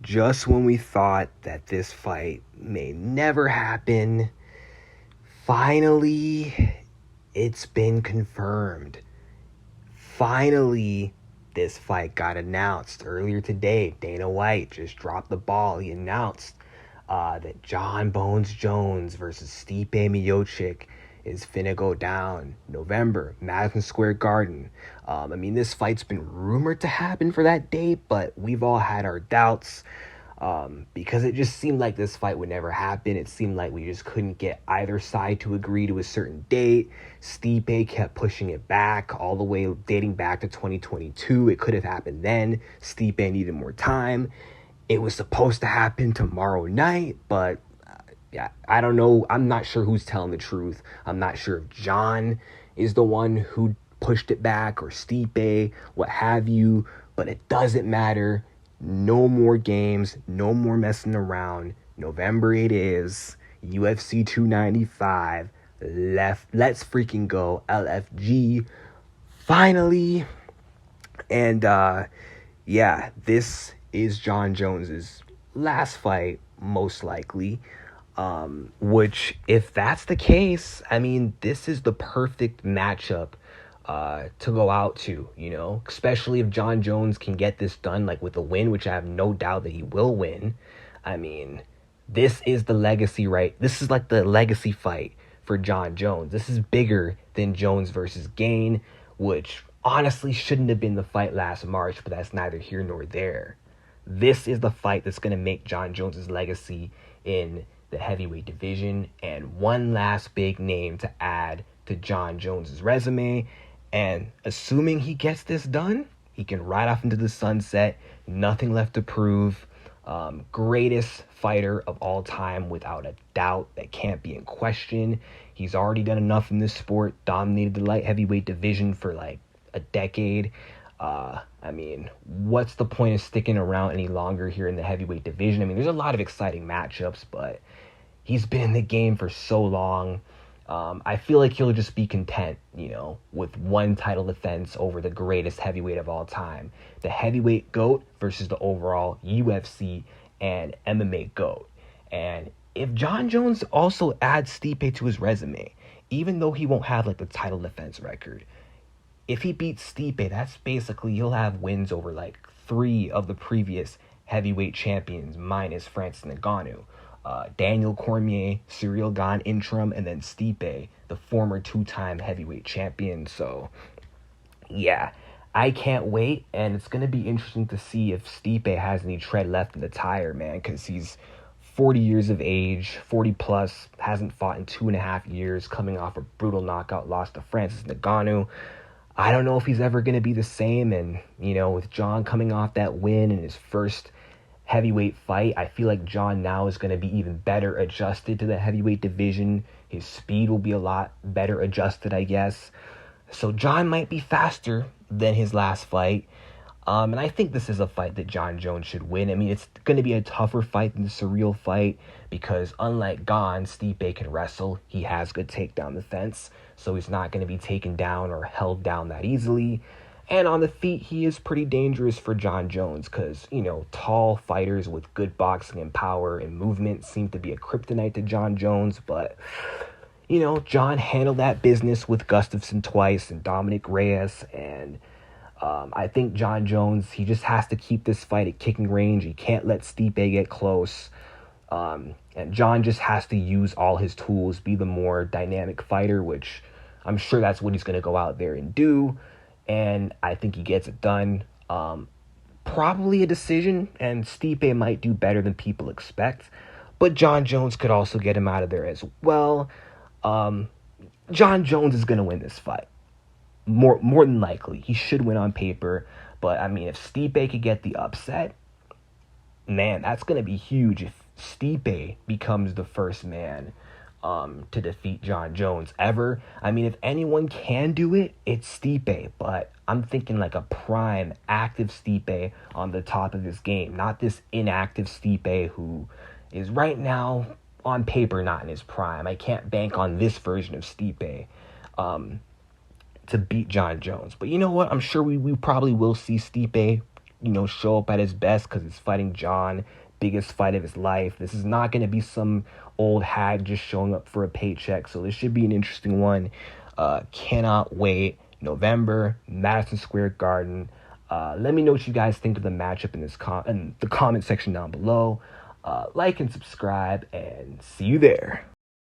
Just when we thought that this fight may never happen, finally, it's been confirmed. Finally, this fight got announced earlier today. Dana White just dropped the ball. He announced that John Bones Jones versus Stipe Miocic is finna go down November, Madison Square Garden. This fight's been rumored to happen for that date, but we've all had our doubts because it just seemed like this fight would never happen. It seemed like we just couldn't get either side to agree to a certain date. Stipe kept pushing it back all the way dating back to 2022. It could have happened then. Stipe needed more time. It was supposed to happen tomorrow night, but I don't know. I'm not sure who's telling the truth. I'm not sure if John is the one who pushed it back or Stipe, what have you, but it doesn't matter. No more games, no more messing around. November it is. UFC 295. Let's freaking go. LFG. Finally. And this is John Jones's last fight, most likely. Which, if that's the case, this is the perfect matchup to go out to, especially if John Jones can get this done, like with a win, which I have no doubt that he will win. This is the legacy, right? This is like the legacy fight for John Jones. This is bigger than Jones versus Gain, which honestly shouldn't have been the fight last March, but that's neither here nor there. This is the fight that's going to make John Jones's legacy in the heavyweight division, and one last big name to add to John Jones's resume. And assuming he gets this done, he can ride off into the sunset. Nothing left to prove. Greatest fighter of all time without a doubt. That can't be in question. He's already done enough in this sport. Dominated the light heavyweight division for like a decade. What's the point of sticking around any longer here in the heavyweight division? There's a lot of exciting matchups, but he's been in the game for so long. I feel like he'll just be content, with one title defense over the greatest heavyweight of all time. The heavyweight GOAT versus the overall UFC and MMA GOAT. And if John Jones also adds Stipe to his resume, even though he won't have like the title defense record, if he beats Stipe, that's basically he'll have wins over like 3 of the previous heavyweight champions minus Francis Ngannou. Daniel Cormier, Cyril Gane interim, and then Stipe, the former 2-time heavyweight champion. So, yeah, I can't wait, and it's going to be interesting to see if Stipe has any tread left in the tire, man, because he's 40 years of age, 40 plus, hasn't fought in 2.5 years, coming off a brutal knockout loss to Francis Ngannou. I don't know if he's ever going to be the same, and, with John coming off that win in his first heavyweight fight, I feel like John now is going to be even better adjusted to the heavyweight division. His speed will be a lot better adjusted, I guess. So John might be faster than his last fight. And I think this is a fight that John Jones should win. It's going to be a tougher fight than the Surreal fight because unlike Gane, Stipe can wrestle. He has good takedown defense, so he's not going to be taken down or held down that easily. And on the feet, he is pretty dangerous for John Jones because, tall fighters with good boxing and power and movement seem to be a kryptonite to John Jones. But, John handled that business with Gustafsson twice and Dominic Reyes. And I think John Jones, he just has to keep this fight at kicking range. He can't let Stipe get close. And John just has to use all his tools, be the more dynamic fighter, which I'm sure that's what he's going to go out there and do. And I think he gets it done. Probably a decision, and Stipe might do better than people expect. But John Jones could also get him out of there as well. John Jones is going to win this fight. More than likely. He should win on paper. But, if Stipe could get the upset, man, that's going to be huge. If Stipe becomes the first man to defeat John Jones ever. If anyone can do it, it's Stipe, but I'm thinking like a prime, active Stipe on the top of his game, not this inactive Stipe who is right now on paper not in his prime. I can't bank on this version of Stipe to beat John Jones. But you know what? I'm sure we probably will see Stipe show up at his best because he's fighting John, biggest fight of his life. This is not going to be some old hag just showing up for a paycheck. So this should be an interesting one. Cannot wait. November, Madison Square Garden. Let me know what you guys think of the matchup in the comment section down below. Like and subscribe, and see you there.